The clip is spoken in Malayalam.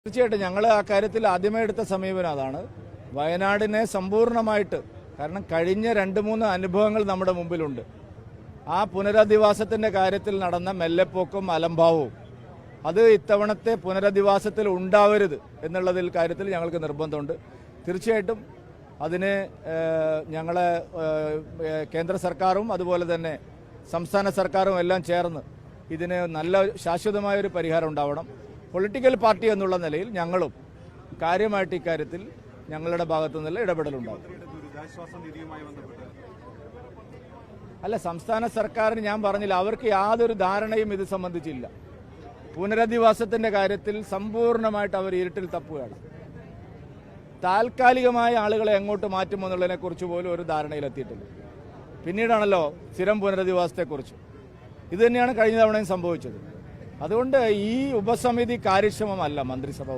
തീർച്ചയായിട്ടും ഞങ്ങൾ ആ കാര്യത്തിൽ ആദ്യമേ എടുത്ത സമീപനം അതാണ്. വയനാടിനെ സമ്പൂർണ്ണമായിട്ട്, കാരണം കഴിഞ്ഞ 2-3 അനുഭവങ്ങൾ നമ്മുടെ മുമ്പിലുണ്ട്. ആ പുനരധിവാസത്തിൻ്റെ കാര്യത്തിൽ നടന്ന മെല്ലെപ്പോക്കും അലംഭാവവും അത് ഇത്തവണത്തെ പുനരധിവാസത്തിൽ ഉണ്ടാവരുത് എന്നുള്ളതിൽ കാര്യത്തിൽ ഞങ്ങൾക്ക് നിർബന്ധമുണ്ട്. തീർച്ചയായിട്ടും അതിന് ഞങ്ങളെ കേന്ദ്ര സർക്കാരും അതുപോലെ തന്നെ സംസ്ഥാന സർക്കാരും എല്ലാം ചേർന്ന് ഇതിന് നല്ല ശാശ്വതമായൊരു പരിഹാരം ഉണ്ടാവണം. പൊളിറ്റിക്കൽ പാർട്ടി എന്നുള്ള നിലയിൽ ഞങ്ങളും കാര്യമായിട്ട് ഇക്കാര്യത്തിൽ ഞങ്ങളുടെ ഭാഗത്തു നിന്നുള്ള ഇടപെടലുണ്ടാവും. അല്ല, സംസ്ഥാന സർക്കാരിന് ഞാൻ പറഞ്ഞില്ല, അവർക്ക് യാതൊരു ധാരണയും ഇത് സംബന്ധിച്ചില്ല. പുനരധിവാസത്തിന്റെ കാര്യത്തിൽ സമ്പൂർണ്ണമായിട്ട് അവർ ഇരുട്ടിൽ തപ്പുകയാണ്. താൽക്കാലികമായ ആളുകളെ എങ്ങോട്ട് മാറ്റുമെന്നുള്ളതിനെ കുറിച്ച് പോലും ഒരു ധാരണയിലെത്തിയിട്ടില്ല. പിന്നീടാണല്ലോ സ്ഥിരം പുനരധിവാസത്തെക്കുറിച്ച്. ഇത് തന്നെയാണ് കഴിഞ്ഞ തവണയും സംഭവിച്ചത്. അതുകൊണ്ട് ഈ ഉപസമിതി കാര്യക്ഷമമല്ല മന്ത്രിസഭ.